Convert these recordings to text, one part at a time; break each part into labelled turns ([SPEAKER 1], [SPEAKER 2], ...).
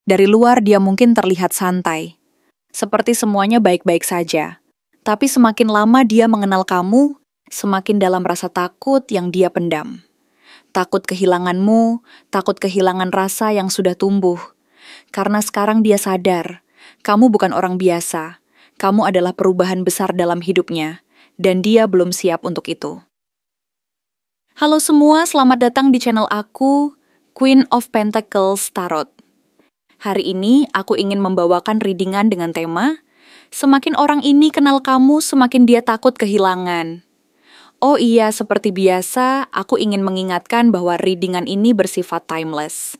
[SPEAKER 1] Dari luar dia mungkin terlihat santai, seperti semuanya baik-baik saja. Tapi semakin lama dia mengenal kamu, semakin dalam rasa takut yang dia pendam. Takut kehilanganmu, takut kehilangan rasa yang sudah tumbuh. Karena sekarang dia sadar, kamu bukan orang biasa. Kamu adalah perubahan besar dalam hidupnya, dan dia belum siap untuk itu. Halo semua, selamat datang di channel aku, Queen of Pentacles Tarot. Hari ini aku ingin membawakan readingan dengan tema, semakin orang ini kenal kamu, semakin dia takut kehilangan. Oh iya, seperti biasa, aku ingin mengingatkan bahwa readingan ini bersifat timeless.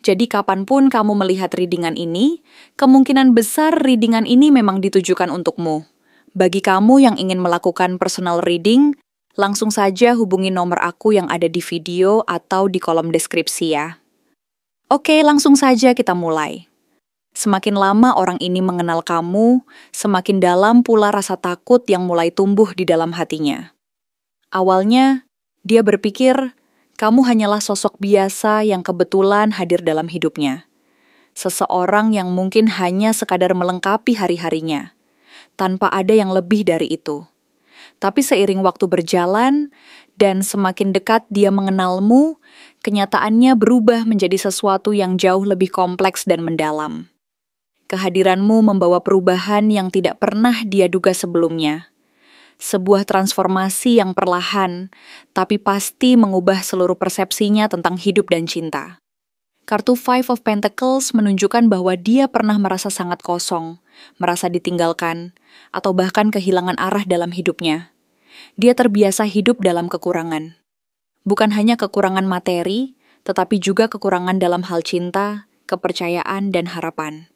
[SPEAKER 1] Jadi kapanpun kamu melihat readingan ini, kemungkinan besar readingan ini memang ditujukan untukmu. Bagi kamu yang ingin melakukan personal reading, langsung saja hubungi nomor aku yang ada di video atau di kolom deskripsi ya. Oke, langsung saja kita mulai. Semakin lama orang ini mengenal kamu, semakin dalam pula rasa takut yang mulai tumbuh di dalam hatinya. Awalnya, dia berpikir kamu hanyalah sosok biasa yang kebetulan hadir dalam hidupnya. Seseorang yang mungkin hanya sekadar melengkapi hari-harinya, tanpa ada yang lebih dari itu. Tapi seiring waktu berjalan, dan semakin dekat dia mengenalmu, kenyataannya berubah menjadi sesuatu yang jauh lebih kompleks dan mendalam. Kehadiranmu membawa perubahan yang tidak pernah dia duga sebelumnya. Sebuah transformasi yang perlahan, tapi pasti mengubah seluruh persepsinya tentang hidup dan cinta. Kartu Five of Pentacles menunjukkan bahwa dia pernah merasa sangat kosong, merasa ditinggalkan, atau bahkan kehilangan arah dalam hidupnya. Dia terbiasa hidup dalam kekurangan. Bukan hanya kekurangan materi, tetapi juga kekurangan dalam hal cinta, kepercayaan, dan harapan.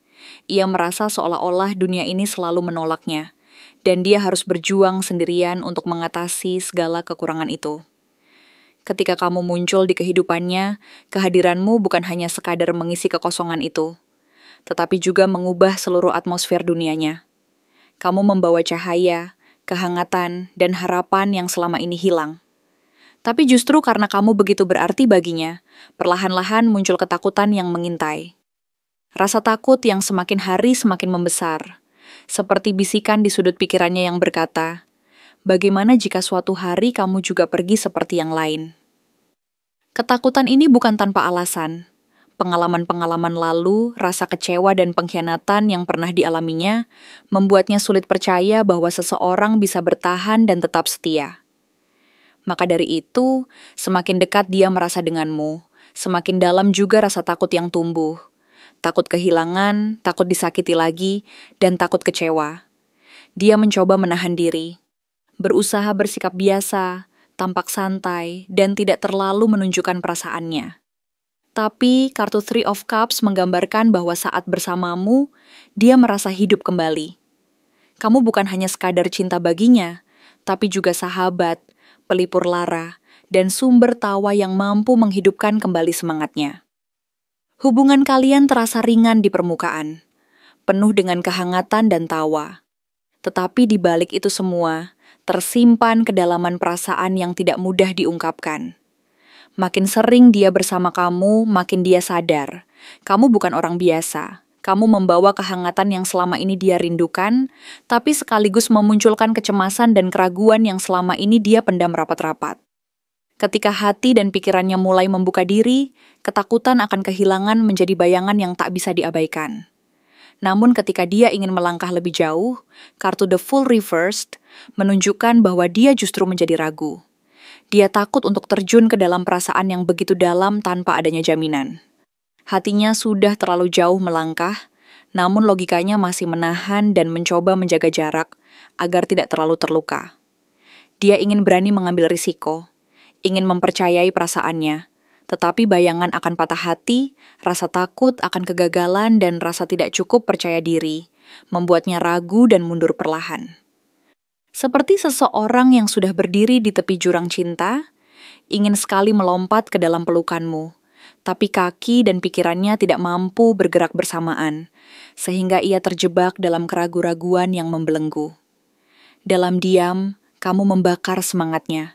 [SPEAKER 1] Ia merasa seolah-olah dunia ini selalu menolaknya, dan dia harus berjuang sendirian untuk mengatasi segala kekurangan itu. Ketika kamu muncul di kehidupannya, kehadiranmu bukan hanya sekadar mengisi kekosongan itu, tetapi juga mengubah seluruh atmosfer dunianya. Kamu membawa cahaya, kehangatan, dan harapan yang selama ini hilang. Tapi justru karena kamu begitu berarti baginya, perlahan-lahan muncul ketakutan yang mengintai. Rasa takut yang semakin hari semakin membesar, seperti bisikan di sudut pikirannya yang berkata, bagaimana jika suatu hari kamu juga pergi seperti yang lain? Ketakutan ini bukan tanpa alasan. Pengalaman-pengalaman lalu, rasa kecewa dan pengkhianatan yang pernah dialaminya, membuatnya sulit percaya bahwa seseorang bisa bertahan dan tetap setia. Maka dari itu, semakin dekat dia merasa denganmu, semakin dalam juga rasa takut yang tumbuh. Takut kehilangan, takut disakiti lagi, dan takut kecewa. Dia mencoba menahan diri, berusaha bersikap biasa, tampak santai, dan tidak terlalu menunjukkan perasaannya. Tapi kartu Three of Cups menggambarkan bahwa saat bersamamu, dia merasa hidup kembali. Kamu bukan hanya sekadar cinta baginya, tapi juga sahabat, pelipur lara, dan sumber tawa yang mampu menghidupkan kembali semangatnya. Hubungan kalian terasa ringan di permukaan, penuh dengan kehangatan dan tawa. Tetapi di balik itu semua, tersimpan kedalaman perasaan yang tidak mudah diungkapkan. Makin sering dia bersama kamu, makin dia sadar. Kamu bukan orang biasa. Kamu membawa kehangatan yang selama ini dia rindukan, tapi sekaligus memunculkan kecemasan dan keraguan yang selama ini dia pendam rapat-rapat. Ketika hati dan pikirannya mulai membuka diri, ketakutan akan kehilangan menjadi bayangan yang tak bisa diabaikan. Namun ketika dia ingin melangkah lebih jauh, kartu The Fool Reversed menunjukkan bahwa dia justru menjadi ragu. Dia takut untuk terjun ke dalam perasaan yang begitu dalam tanpa adanya jaminan. Hatinya sudah terlalu jauh melangkah, namun logikanya masih menahan dan mencoba menjaga jarak agar tidak terlalu terluka. Dia ingin berani mengambil risiko, ingin mempercayai perasaannya, tetapi bayangan akan patah hati, rasa takut akan kegagalan, dan rasa tidak cukup percaya diri, membuatnya ragu dan mundur perlahan. Seperti seseorang yang sudah berdiri di tepi jurang cinta, ingin sekali melompat ke dalam pelukanmu, tapi kaki dan pikirannya tidak mampu bergerak bersamaan, sehingga ia terjebak dalam keraguan-raguan yang membelenggu. Dalam diam, kamu membakar semangatnya.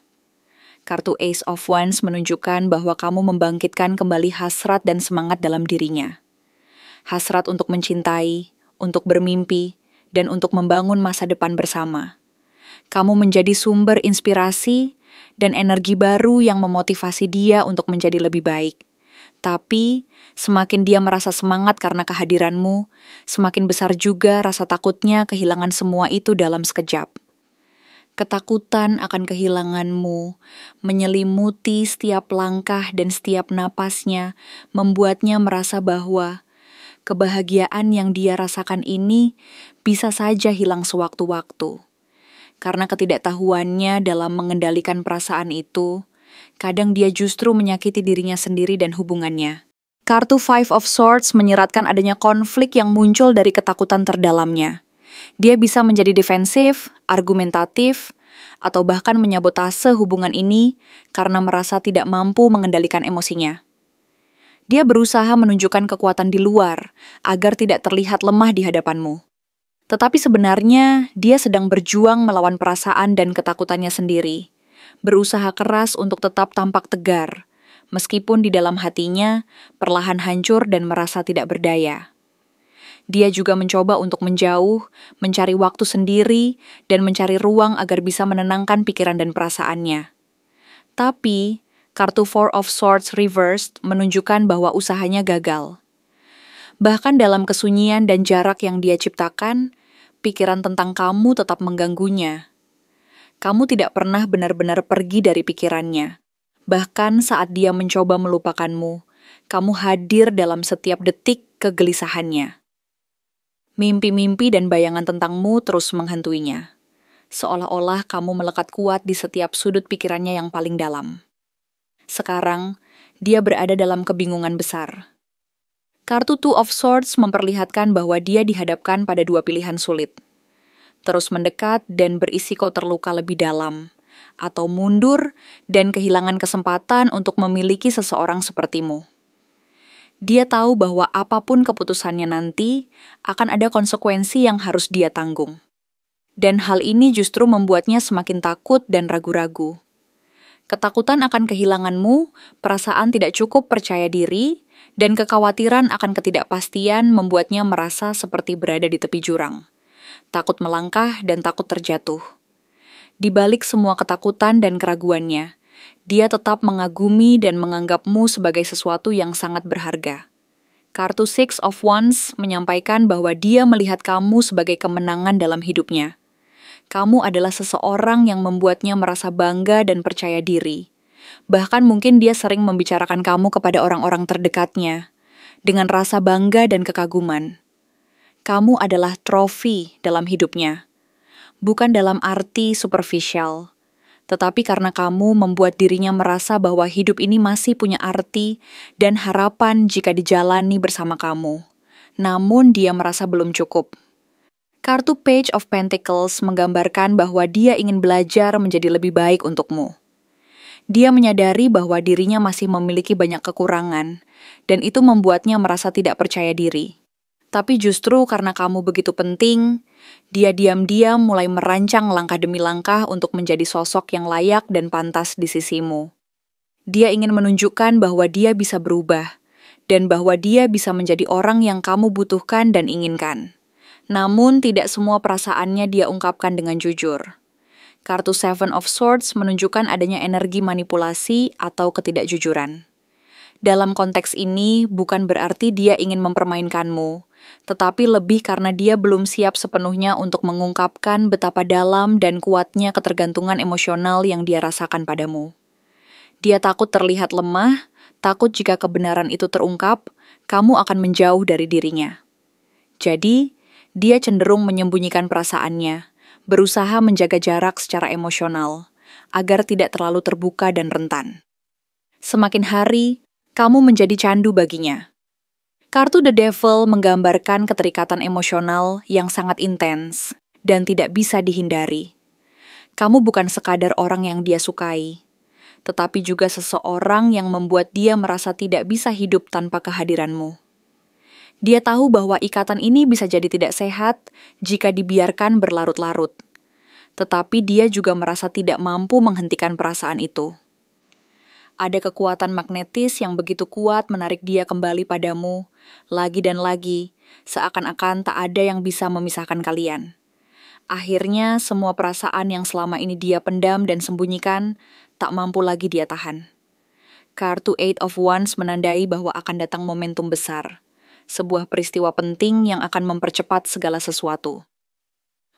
[SPEAKER 1] Kartu Ace of Wands menunjukkan bahwa kamu membangkitkan kembali hasrat dan semangat dalam dirinya. hasrat untuk mencintai, untuk bermimpi, dan untuk membangun masa depan bersama. Kamu menjadi sumber inspirasi dan energi baru yang memotivasi dia untuk menjadi lebih baik. Tapi, semakin dia merasa semangat karena kehadiranmu, semakin besar juga rasa takutnya kehilangan semua itu dalam sekejap. Ketakutan akan kehilanganmu menyelimuti setiap langkah dan setiap napasnya, membuatnya merasa bahwa kebahagiaan yang dia rasakan ini bisa saja hilang sewaktu-waktu. Karena ketidaktahuannya dalam mengendalikan perasaan itu, kadang dia justru menyakiti dirinya sendiri dan hubungannya. Kartu Five of Swords menyeratkan adanya konflik yang muncul dari ketakutan terdalamnya. Dia bisa menjadi defensif, argumentatif, atau bahkan menyabotase hubungan ini karena merasa tidak mampu mengendalikan emosinya. Dia berusaha menunjukkan kekuatan di luar agar tidak terlihat lemah di hadapanmu. Tetapi sebenarnya dia sedang berjuang melawan perasaan dan ketakutannya sendiri, berusaha keras untuk tetap tampak tegar, meskipun di dalam hatinya perlahan hancur dan merasa tidak berdaya. Dia juga mencoba untuk menjauh, mencari waktu sendiri, dan mencari ruang agar bisa menenangkan pikiran dan perasaannya. Tapi, kartu Four of Swords reversed menunjukkan bahwa usahanya gagal. Bahkan dalam kesunyian dan jarak yang dia ciptakan, pikiran tentang kamu tetap mengganggunya. Kamu tidak pernah benar-benar pergi dari pikirannya. Bahkan saat dia mencoba melupakanmu, kamu hadir dalam setiap detik kegelisahannya. Mimpi-mimpi dan bayangan tentangmu terus menghantuinya. Seolah-olah kamu melekat kuat di setiap sudut pikirannya yang paling dalam. Sekarang, dia berada dalam kebingungan besar. Kartu Two of Swords memperlihatkan bahwa dia dihadapkan pada dua pilihan sulit. Terus mendekat dan berisiko terluka lebih dalam, atau mundur dan kehilangan kesempatan untuk memiliki seseorang sepertimu. Dia tahu bahwa apapun keputusannya nanti, akan ada konsekuensi yang harus dia tanggung. Dan hal ini justru membuatnya semakin takut dan ragu-ragu. Ketakutan akan kehilanganmu, perasaan tidak cukup percaya diri, dan kekhawatiran akan ketidakpastian membuatnya merasa seperti berada di tepi jurang. Takut melangkah dan takut terjatuh. Di balik semua ketakutan dan keraguannya, dia tetap mengagumi dan menganggapmu sebagai sesuatu yang sangat berharga. Kartu Six of Wands menyampaikan bahwa dia melihat kamu sebagai kemenangan dalam hidupnya. Kamu adalah seseorang yang membuatnya merasa bangga dan percaya diri. Bahkan mungkin dia sering membicarakan kamu kepada orang-orang terdekatnya, dengan rasa bangga dan kekaguman. Kamu adalah trofi dalam hidupnya, bukan dalam arti superficial, tetapi karena kamu membuat dirinya merasa bahwa hidup ini masih punya arti dan harapan jika dijalani bersama kamu. Namun dia merasa belum cukup. Kartu Page of Pentacles menggambarkan bahwa dia ingin belajar menjadi lebih baik untukmu. Dia menyadari bahwa dirinya masih memiliki banyak kekurangan, dan itu membuatnya merasa tidak percaya diri. Tapi justru karena kamu begitu penting, dia diam-diam mulai merancang langkah demi langkah untuk menjadi sosok yang layak dan pantas di sisimu. Dia ingin menunjukkan bahwa dia bisa berubah, dan bahwa dia bisa menjadi orang yang kamu butuhkan dan inginkan. Namun tidak semua perasaannya dia ungkapkan dengan jujur. Kartu Seven of Swords menunjukkan adanya energi manipulasi atau ketidakjujuran. Dalam konteks ini, bukan berarti dia ingin mempermainkanmu, tetapi lebih karena dia belum siap sepenuhnya untuk mengungkapkan betapa dalam dan kuatnya ketergantungan emosional yang dia rasakan padamu. Dia takut terlihat lemah, takut jika kebenaran itu terungkap, kamu akan menjauh dari dirinya. Jadi, dia cenderung menyembunyikan perasaannya, berusaha menjaga jarak secara emosional, agar tidak terlalu terbuka dan rentan. Semakin hari, kamu menjadi candu baginya. Kartu The Devil menggambarkan keterikatan emosional yang sangat intens dan tidak bisa dihindari. Kamu bukan sekadar orang yang dia sukai, tetapi juga seseorang yang membuat dia merasa tidak bisa hidup tanpa kehadiranmu. Dia tahu bahwa ikatan ini bisa jadi tidak sehat jika dibiarkan berlarut-larut, tetapi dia juga merasa tidak mampu menghentikan perasaan itu. Ada kekuatan magnetis yang begitu kuat menarik dia kembali padamu, lagi dan lagi, seakan-akan tak ada yang bisa memisahkan kalian. Akhirnya, semua perasaan yang selama ini dia pendam dan sembunyikan, tak mampu lagi dia tahan. Kartu Eight of Wands menandai bahwa akan datang momentum besar, sebuah peristiwa penting yang akan mempercepat segala sesuatu.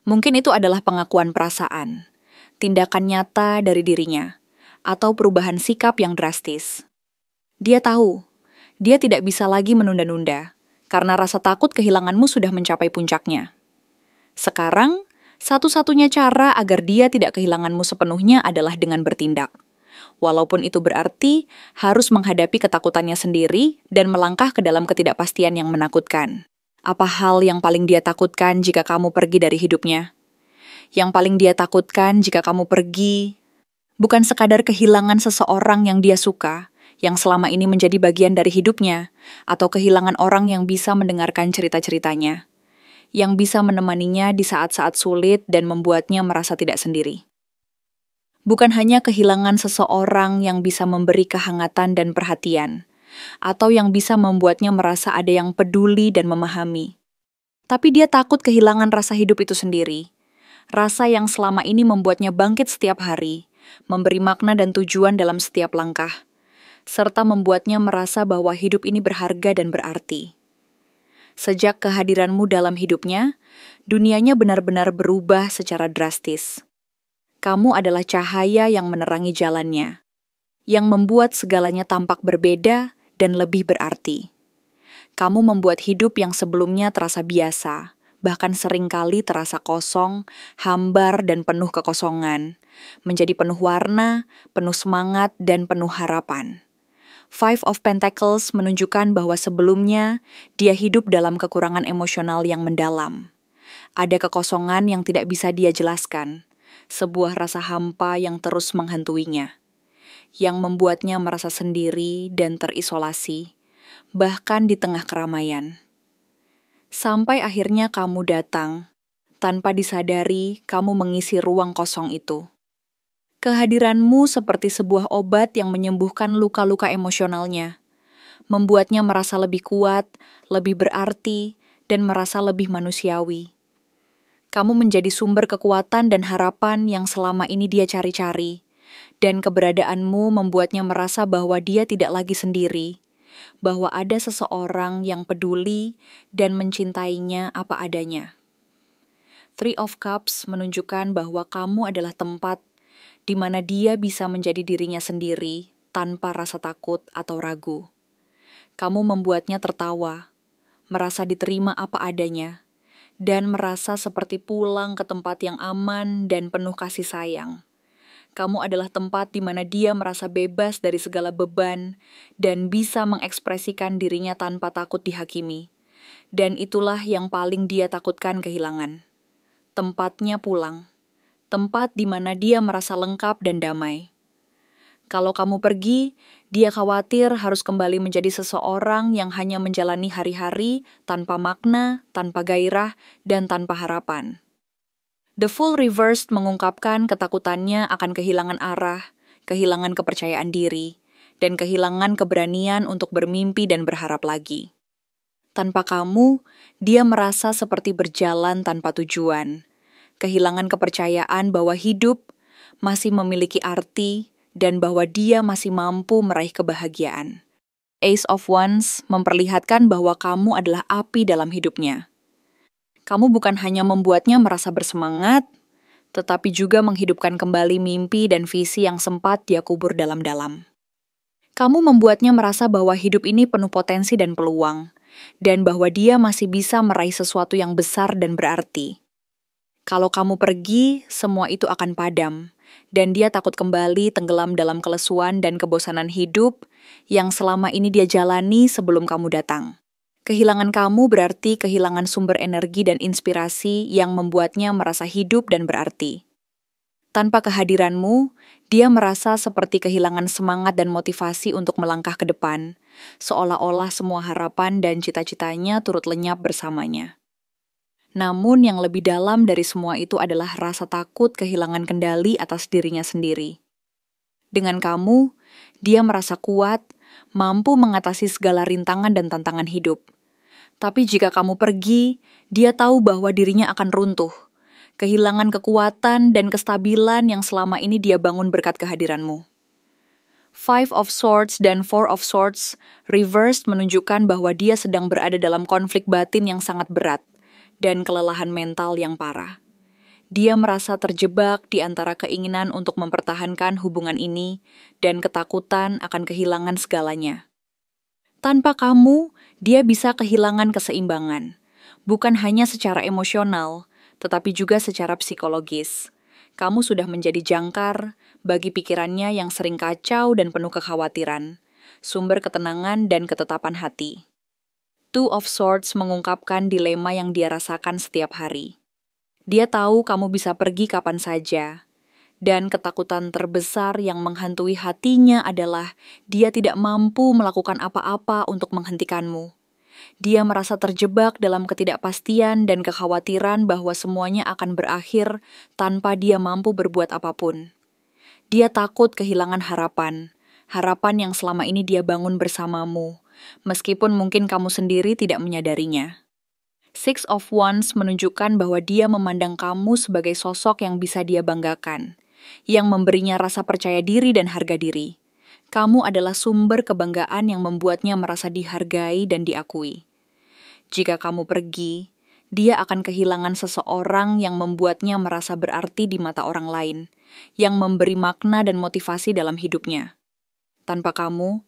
[SPEAKER 1] Mungkin itu adalah pengakuan perasaan, tindakan nyata dari dirinya, atau perubahan sikap yang drastis. Dia tahu, dia tidak bisa lagi menunda-nunda, karena rasa takut kehilanganmu sudah mencapai puncaknya. Sekarang, satu-satunya cara agar dia tidak kehilanganmu sepenuhnya adalah dengan bertindak. Walaupun itu berarti harus menghadapi ketakutannya sendiri dan melangkah ke dalam ketidakpastian yang menakutkan. Apa hal yang paling dia takutkan jika kamu pergi dari hidupnya? Yang paling dia takutkan jika kamu pergi bukan sekadar kehilangan seseorang yang dia suka, yang selama ini menjadi bagian dari hidupnya, atau kehilangan orang yang bisa mendengarkan cerita-ceritanya, yang bisa menemaninya di saat-saat sulit dan membuatnya merasa tidak sendiri. Bukan hanya kehilangan seseorang yang bisa memberi kehangatan dan perhatian, atau yang bisa membuatnya merasa ada yang peduli dan memahami. Tapi dia takut kehilangan rasa hidup itu sendiri. Rasa yang selama ini membuatnya bangkit setiap hari, memberi makna dan tujuan dalam setiap langkah, serta membuatnya merasa bahwa hidup ini berharga dan berarti. Sejak kehadiranmu dalam hidupnya, dunianya benar-benar berubah secara drastis. Kamu adalah cahaya yang menerangi jalannya, yang membuat segalanya tampak berbeda dan lebih berarti. Kamu membuat hidup yang sebelumnya terasa biasa, bahkan seringkali terasa kosong, hambar, dan penuh kekosongan, menjadi penuh warna, penuh semangat, dan penuh harapan. Five of Pentacles menunjukkan bahwa sebelumnya dia hidup dalam kekurangan emosional yang mendalam. Ada kekosongan yang tidak bisa dia jelaskan, sebuah rasa hampa yang terus menghantuinya, yang membuatnya merasa sendiri dan terisolasi, bahkan di tengah keramaian. Sampai akhirnya kamu datang, tanpa disadari kamu mengisi ruang kosong itu. Kehadiranmu seperti sebuah obat yang menyembuhkan luka-luka emosionalnya, membuatnya merasa lebih kuat, lebih berarti, dan merasa lebih manusiawi. Kamu menjadi sumber kekuatan dan harapan yang selama ini dia cari-cari, dan keberadaanmu membuatnya merasa bahwa dia tidak lagi sendiri, bahwa ada seseorang yang peduli dan mencintainya apa adanya. Three of Cups menunjukkan bahwa kamu adalah tempat di mana dia bisa menjadi dirinya sendiri tanpa rasa takut atau ragu. Kamu membuatnya tertawa, merasa diterima apa adanya, dan merasa seperti pulang ke tempat yang aman dan penuh kasih sayang. Kamu adalah tempat di mana dia merasa bebas dari segala beban dan bisa mengekspresikan dirinya tanpa takut dihakimi. Dan itulah yang paling dia takutkan kehilangan. Tempatnya pulang. Tempat di mana dia merasa lengkap dan damai. Kalau kamu pergi, dia khawatir harus kembali menjadi seseorang yang hanya menjalani hari-hari tanpa makna, tanpa gairah, dan tanpa harapan. The Fool Reversed mengungkapkan ketakutannya akan kehilangan arah, kehilangan kepercayaan diri, dan kehilangan keberanian untuk bermimpi dan berharap lagi. Tanpa kamu, dia merasa seperti berjalan tanpa tujuan, kehilangan kepercayaan bahwa hidup masih memiliki arti dan bahwa dia masih mampu meraih kebahagiaan. Ace of Wands memperlihatkan bahwa kamu adalah api dalam hidupnya. Kamu bukan hanya membuatnya merasa bersemangat, tetapi juga menghidupkan kembali mimpi dan visi yang sempat dia kubur dalam-dalam. Kamu membuatnya merasa bahwa hidup ini penuh potensi dan peluang, dan bahwa dia masih bisa meraih sesuatu yang besar dan berarti. Kalau kamu pergi, semua itu akan padam, dan dia takut kembali tenggelam dalam kelesuan dan kebosanan hidup yang selama ini dia jalani sebelum kamu datang. Kehilangan kamu berarti kehilangan sumber energi dan inspirasi yang membuatnya merasa hidup dan berarti. Tanpa kehadiranmu, dia merasa seperti kehilangan semangat dan motivasi untuk melangkah ke depan, seolah-olah semua harapan dan cita-citanya turut lenyap bersamanya. Namun yang lebih dalam dari semua itu adalah rasa takut kehilangan kendali atas dirinya sendiri. Dengan kamu, Dia merasa kuat, mampu mengatasi segala rintangan dan tantangan hidup. Tapi jika kamu pergi, dia tahu bahwa dirinya akan runtuh, kehilangan kekuatan dan kestabilan yang selama ini dia bangun berkat kehadiranmu. Five of Swords dan Four of Swords reversed menunjukkan bahwa dia sedang berada dalam konflik batin yang sangat berat dan kelelahan mental yang parah. Dia merasa terjebak di antara keinginan untuk mempertahankan hubungan ini dan ketakutan akan kehilangan segalanya. Tanpa kamu, dia bisa kehilangan keseimbangan, bukan hanya secara emosional, tetapi juga secara psikologis. Kamu sudah menjadi jangkar bagi pikirannya yang sering kacau dan penuh kekhawatiran, sumber ketenangan dan ketetapan hati. Two of Swords mengungkapkan dilema yang dia rasakan setiap hari. Dia tahu kamu bisa pergi kapan saja, dan ketakutan terbesar yang menghantui hatinya adalah dia tidak mampu melakukan apa-apa untuk menghentikanmu. Dia merasa terjebak dalam ketidakpastian dan kekhawatiran bahwa semuanya akan berakhir tanpa dia mampu berbuat apapun. Dia takut kehilangan harapan yang selama ini dia bangun bersamamu, meskipun mungkin kamu sendiri tidak menyadarinya. Six of Wands menunjukkan bahwa dia memandang kamu sebagai sosok yang bisa dia banggakan, yang memberinya rasa percaya diri dan harga diri. Kamu adalah sumber kebanggaan yang membuatnya merasa dihargai dan diakui. Jika kamu pergi, dia akan kehilangan seseorang yang membuatnya merasa berarti di mata orang lain, yang memberi makna dan motivasi dalam hidupnya. Tanpa kamu,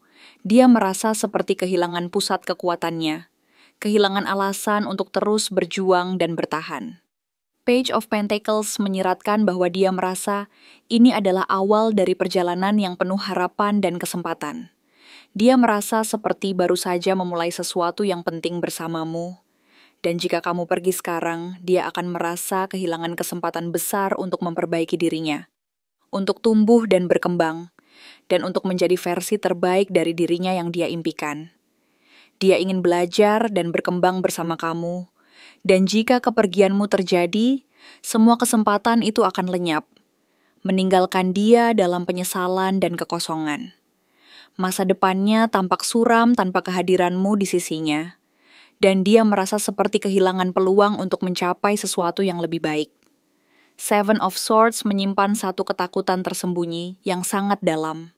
[SPEAKER 1] dia merasa seperti kehilangan pusat kekuatannya, kehilangan alasan untuk terus berjuang dan bertahan. Page of Pentacles menyiratkan bahwa dia merasa ini adalah awal dari perjalanan yang penuh harapan dan kesempatan. Dia merasa seperti baru saja memulai sesuatu yang penting bersamamu. Dan jika kamu pergi sekarang, dia akan merasa kehilangan kesempatan besar untuk memperbaiki dirinya, untuk tumbuh dan berkembang, dan untuk menjadi versi terbaik dari dirinya yang dia impikan. Dia ingin belajar dan berkembang bersama kamu. Dan jika kepergianmu terjadi, semua kesempatan itu akan lenyap, meninggalkan dia dalam penyesalan dan kekosongan. Masa depannya tampak suram tanpa kehadiranmu di sisinya, dan dia merasa seperti kehilangan peluang untuk mencapai sesuatu yang lebih baik. Seven of Swords menyimpan satu ketakutan tersembunyi yang sangat dalam.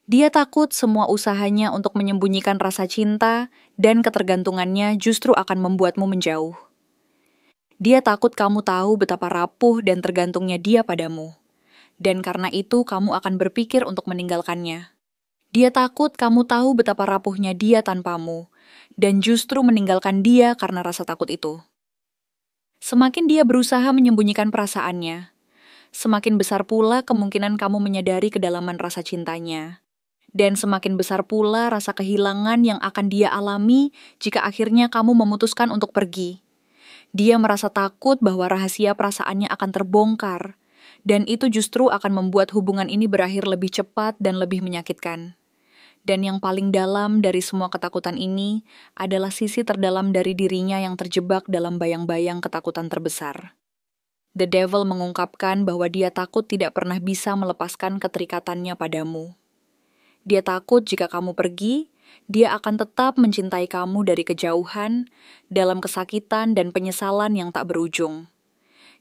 [SPEAKER 1] Dia takut semua usahanya untuk menyembunyikan rasa cinta dan ketergantungannya justru akan membuatmu menjauh. Dia takut kamu tahu betapa rapuh dan tergantungnya dia padamu. Dan karena itu kamu akan berpikir untuk meninggalkannya. Dia takut kamu tahu betapa rapuhnya dia tanpamu, dan justru meninggalkan dia karena rasa takut itu. Semakin dia berusaha menyembunyikan perasaannya, semakin besar pula kemungkinan kamu menyadari kedalaman rasa cintanya. Dan semakin besar pula rasa kehilangan yang akan dia alami jika akhirnya kamu memutuskan untuk pergi. Dia merasa takut bahwa rahasia perasaannya akan terbongkar, dan itu justru akan membuat hubungan ini berakhir lebih cepat dan lebih menyakitkan. Dan yang paling dalam dari semua ketakutan ini adalah sisi terdalam dari dirinya yang terjebak dalam bayang-bayang ketakutan terbesar. The Devil mengungkapkan bahwa dia takut tidak pernah bisa melepaskan keterikatannya padamu. Dia takut jika kamu pergi, dia akan tetap mencintai kamu dari kejauhan, dalam kesakitan dan penyesalan yang tak berujung.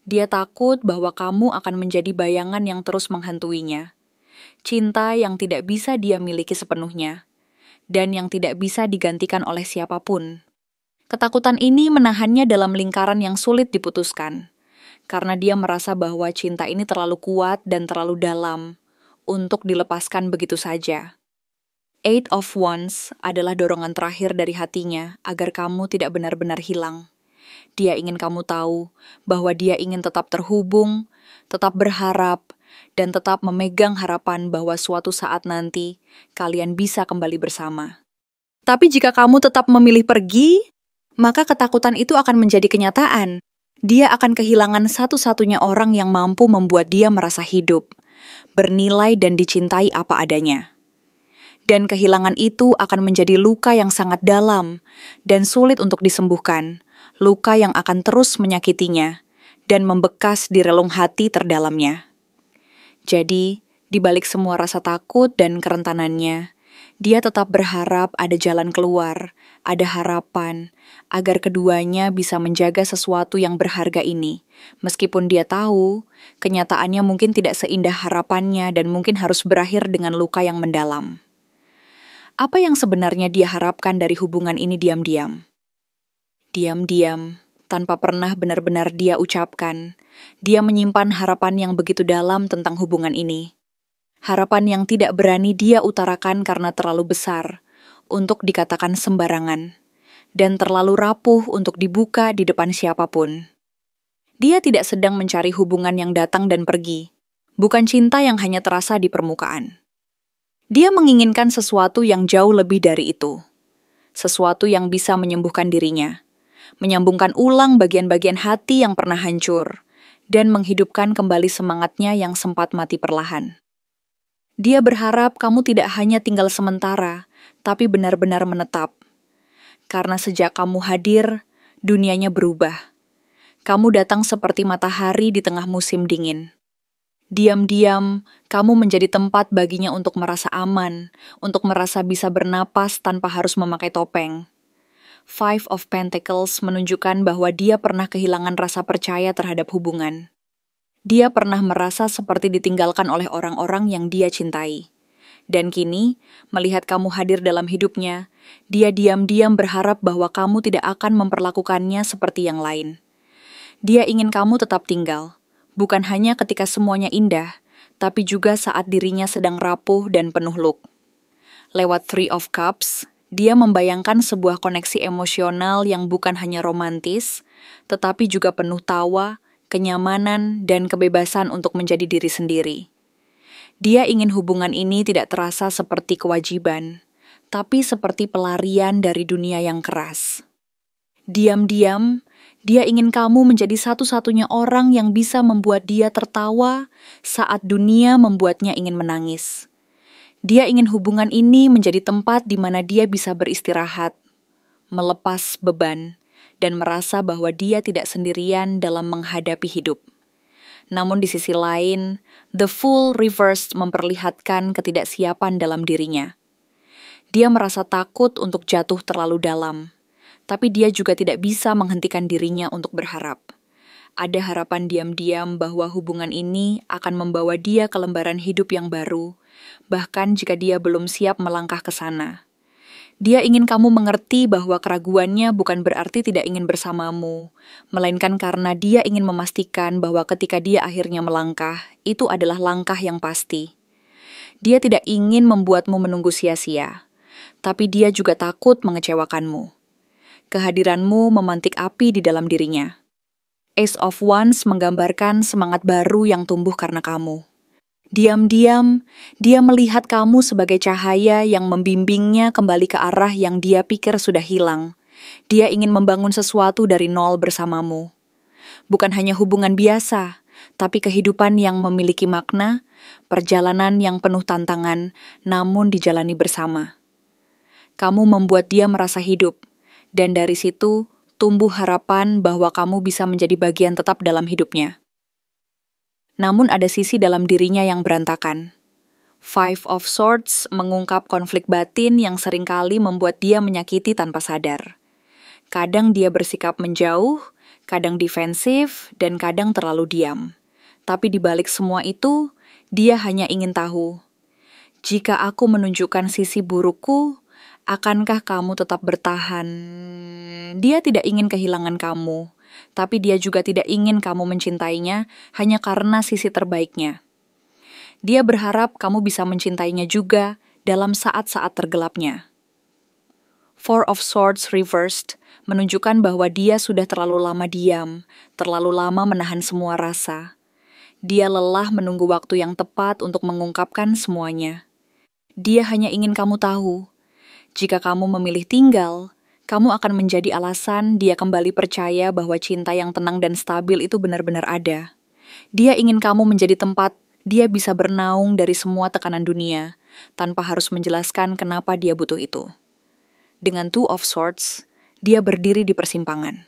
[SPEAKER 1] Dia takut bahwa kamu akan menjadi bayangan yang terus menghantuinya. Cinta yang tidak bisa dia miliki sepenuhnya, dan yang tidak bisa digantikan oleh siapapun. Ketakutan ini menahannya dalam lingkaran yang sulit diputuskan, karena dia merasa bahwa cinta ini terlalu kuat dan terlalu dalam untuk dilepaskan begitu saja. Eight of Wands adalah dorongan terakhir dari hatinya agar kamu tidak benar-benar hilang. Dia ingin kamu tahu bahwa dia ingin tetap terhubung, tetap berharap, dan tetap memegang harapan bahwa suatu saat nanti kalian bisa kembali bersama. Tapi jika kamu tetap memilih pergi, maka ketakutan itu akan menjadi kenyataan. Dia akan kehilangan satu-satunya orang yang mampu membuat dia merasa hidup, bernilai dan dicintai apa adanya. Dan kehilangan itu akan menjadi luka yang sangat dalam dan sulit untuk disembuhkan, luka yang akan terus menyakitinya dan membekas di relung hati terdalamnya. Jadi, Di balik semua rasa takut dan kerentanannya, dia tetap berharap ada jalan keluar, ada harapan, agar keduanya bisa menjaga sesuatu yang berharga ini. Meskipun dia tahu, kenyataannya mungkin tidak seindah harapannya dan mungkin harus berakhir dengan luka yang mendalam. Apa yang sebenarnya dia harapkan dari hubungan ini diam-diam? Diam-diam, tanpa pernah benar-benar dia ucapkan, dia menyimpan harapan yang begitu dalam tentang hubungan ini. Harapan yang tidak berani dia utarakan karena terlalu besar untuk dikatakan sembarangan, dan terlalu rapuh untuk dibuka di depan siapapun. Dia tidak sedang mencari hubungan yang datang dan pergi, bukan cinta yang hanya terasa di permukaan. Dia menginginkan sesuatu yang jauh lebih dari itu. Sesuatu yang bisa menyembuhkan dirinya, menyambungkan ulang bagian-bagian hati yang pernah hancur, dan menghidupkan kembali semangatnya yang sempat mati perlahan. Dia berharap kamu tidak hanya tinggal sementara, tapi benar-benar menetap. Karena sejak kamu hadir, dunianya berubah. Kamu datang seperti matahari di tengah musim dingin. Diam-diam, kamu menjadi tempat baginya untuk merasa aman, untuk merasa bisa bernapas tanpa harus memakai topeng. Five of Pentacles menunjukkan bahwa dia pernah kehilangan rasa percaya terhadap hubungan. Dia pernah merasa seperti ditinggalkan oleh orang-orang yang dia cintai. Dan kini, melihat kamu hadir dalam hidupnya, dia diam-diam berharap bahwa kamu tidak akan memperlakukannya seperti yang lain. Dia ingin kamu tetap tinggal, bukan hanya ketika semuanya indah, tapi juga saat dirinya sedang rapuh dan penuh luka. Lewat Three of Cups, dia membayangkan sebuah koneksi emosional yang bukan hanya romantis, tetapi juga penuh tawa, kenyamanan, dan kebebasan untuk menjadi diri sendiri. Dia ingin hubungan ini tidak terasa seperti kewajiban, tapi seperti pelarian dari dunia yang keras. Diam-diam, dia ingin kamu menjadi satu-satunya orang yang bisa membuat dia tertawa saat dunia membuatnya ingin menangis. Dia ingin hubungan ini menjadi tempat di mana dia bisa beristirahat, melepas beban, dan merasa bahwa dia tidak sendirian dalam menghadapi hidup. Namun di sisi lain, the Fool reversed memperlihatkan ketidaksiapan dalam dirinya. Dia merasa takut untuk jatuh terlalu dalam, tapi dia juga tidak bisa menghentikan dirinya untuk berharap. Ada harapan diam-diam bahwa hubungan ini akan membawa dia ke lembaran hidup yang baru, bahkan jika dia belum siap melangkah ke sana. Dia ingin kamu mengerti bahwa keraguannya bukan berarti tidak ingin bersamamu, melainkan karena dia ingin memastikan bahwa ketika dia akhirnya melangkah, itu adalah langkah yang pasti. Dia tidak ingin membuatmu menunggu sia-sia, tapi dia juga takut mengecewakanmu. Kehadiranmu memantik api di dalam dirinya. Ace of Wands menggambarkan semangat baru yang tumbuh karena kamu. Diam-diam, dia melihat kamu sebagai cahaya yang membimbingnya kembali ke arah yang dia pikir sudah hilang. Dia ingin membangun sesuatu dari nol bersamamu. Bukan hanya hubungan biasa, tapi kehidupan yang memiliki makna, perjalanan yang penuh tantangan, namun dijalani bersama. Kamu membuat dia merasa hidup, dan dari situ tumbuh harapan bahwa kamu bisa menjadi bagian tetap dalam hidupnya. Namun ada sisi dalam dirinya yang berantakan. Five of Swords mengungkap konflik batin yang seringkali membuat dia menyakiti tanpa sadar. Kadang dia bersikap menjauh, kadang defensif, dan kadang terlalu diam. Tapi di balik semua itu, dia hanya ingin tahu, jika aku menunjukkan sisi burukku, akankah kamu tetap bertahan? Dia tidak ingin kehilangan kamu, tapi dia juga tidak ingin kamu mencintainya hanya karena sisi terbaiknya. Dia berharap kamu bisa mencintainya juga dalam saat-saat tergelapnya. Four of Swords reversed menunjukkan bahwa dia sudah terlalu lama diam, terlalu lama menahan semua rasa. Dia lelah menunggu waktu yang tepat untuk mengungkapkan semuanya. Dia hanya ingin kamu tahu, jika kamu memilih tinggal, kamu akan menjadi alasan dia kembali percaya bahwa cinta yang tenang dan stabil itu benar-benar ada. Dia ingin kamu menjadi tempat dia bisa bernaung dari semua tekanan dunia, tanpa harus menjelaskan kenapa dia butuh itu. Dengan Two of Swords, dia berdiri di persimpangan.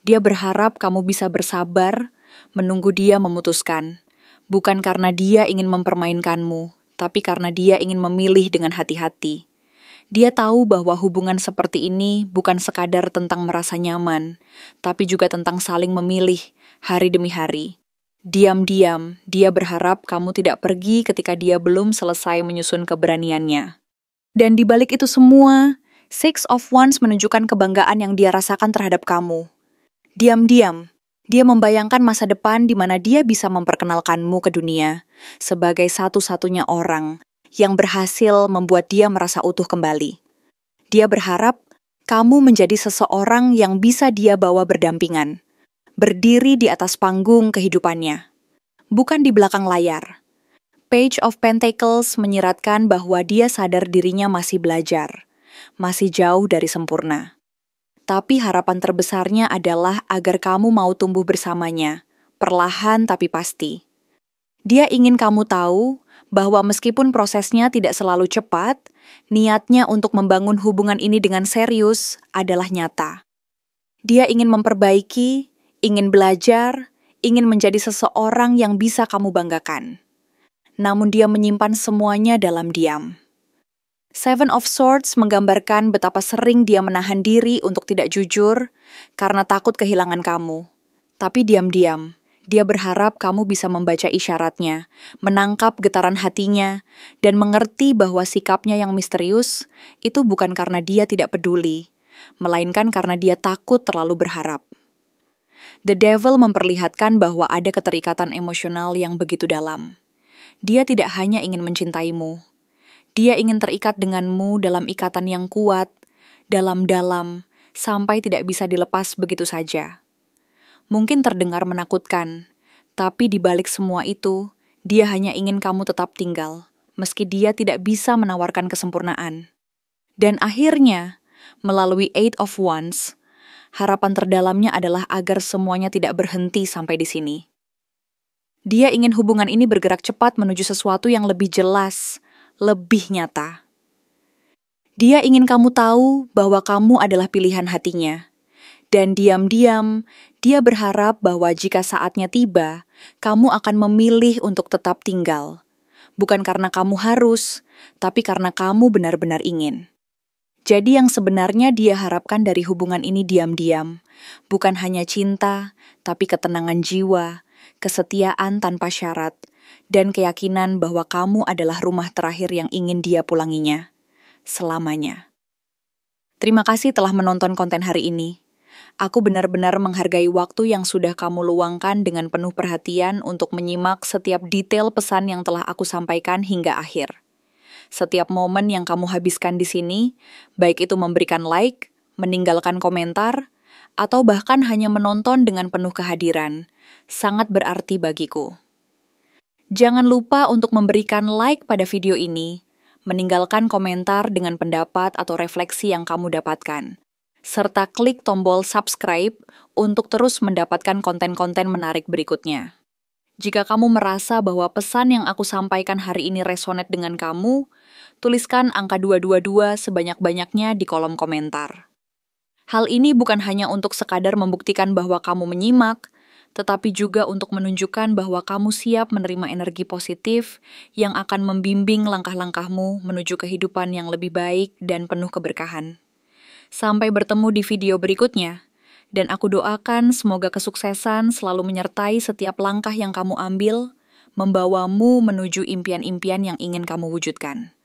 [SPEAKER 1] Dia berharap kamu bisa bersabar, menunggu dia memutuskan, Bukan karena dia ingin mempermainkanmu, tapi karena dia ingin memilih dengan hati-hati. Dia tahu bahwa hubungan seperti ini bukan sekadar tentang merasa nyaman, tapi juga tentang saling memilih hari demi hari. Diam-diam, dia berharap kamu tidak pergi ketika dia belum selesai menyusun keberaniannya. Dan di balik itu semua, Six of Wands menunjukkan kebanggaan yang dia rasakan terhadap kamu. Diam-diam, dia membayangkan masa depan di mana dia bisa memperkenalkanmu ke dunia sebagai satu-satunya orang yang berhasil membuat dia merasa utuh kembali. Dia berharap kamu menjadi seseorang yang bisa dia bawa berdampingan, berdiri di atas panggung kehidupannya, bukan di belakang layar. Page of Pentacles menyiratkan bahwa dia sadar dirinya masih belajar, masih jauh dari sempurna. Tapi harapan terbesarnya adalah agar kamu mau tumbuh bersamanya, perlahan tapi pasti. Dia ingin kamu tahu bahwa meskipun prosesnya tidak selalu cepat, niatnya untuk membangun hubungan ini dengan serius adalah nyata. Dia ingin memperbaiki, ingin belajar, ingin menjadi seseorang yang bisa kamu banggakan. Namun dia menyimpan semuanya dalam diam. Seven of Swords menggambarkan betapa sering dia menahan diri untuk tidak jujur karena takut kehilangan kamu. Tapi diam-diam, dia berharap kamu bisa membaca isyaratnya, menangkap getaran hatinya, dan mengerti bahwa sikapnya yang misterius itu bukan karena dia tidak peduli, melainkan karena dia takut terlalu berharap. The Devil memperlihatkan bahwa ada keterikatan emosional yang begitu dalam. Dia tidak hanya ingin mencintaimu, dia ingin terikat denganmu dalam ikatan yang kuat, dalam-dalam, sampai tidak bisa dilepas begitu saja. Mungkin terdengar menakutkan, tapi di balik semua itu, dia hanya ingin kamu tetap tinggal, meski dia tidak bisa menawarkan kesempurnaan. Dan akhirnya, melalui Eight of Wands, harapan terdalamnya adalah agar semuanya tidak berhenti sampai di sini. Dia ingin hubungan ini bergerak cepat menuju sesuatu yang lebih jelas, lebih nyata. Dia ingin kamu tahu bahwa kamu adalah pilihan hatinya. Dan diam-diam, dia berharap bahwa jika saatnya tiba, kamu akan memilih untuk tetap tinggal. Bukan karena kamu harus, tapi karena kamu benar-benar ingin. Jadi yang sebenarnya dia harapkan dari hubungan ini diam-diam, bukan hanya cinta, tapi ketenangan jiwa, kesetiaan tanpa syarat, dan keyakinan bahwa kamu adalah rumah terakhir yang ingin dia pulanginya, selamanya. Terima kasih telah menonton konten hari ini. Aku benar-benar menghargai waktu yang sudah kamu luangkan dengan penuh perhatian untuk menyimak setiap detail pesan yang telah aku sampaikan hingga akhir. Setiap momen yang kamu habiskan di sini, baik itu memberikan like, meninggalkan komentar, atau bahkan hanya menonton dengan penuh kehadiran, sangat berarti bagiku. Jangan lupa untuk memberikan like pada video ini, meninggalkan komentar dengan pendapat atau refleksi yang kamu dapatkan, serta klik tombol subscribe untuk terus mendapatkan konten-konten menarik berikutnya. Jika kamu merasa bahwa pesan yang aku sampaikan hari ini resonate dengan kamu, tuliskan angka 222 sebanyak-banyaknya di kolom komentar. Hal ini bukan hanya untuk sekadar membuktikan bahwa kamu menyimak, tetapi juga untuk menunjukkan bahwa kamu siap menerima energi positif yang akan membimbing langkah-langkahmu menuju kehidupan yang lebih baik dan penuh keberkahan. Sampai bertemu di video berikutnya. Dan aku doakan semoga kesuksesan selalu menyertai setiap langkah yang kamu ambil, membawamu menuju impian-impian yang ingin kamu wujudkan.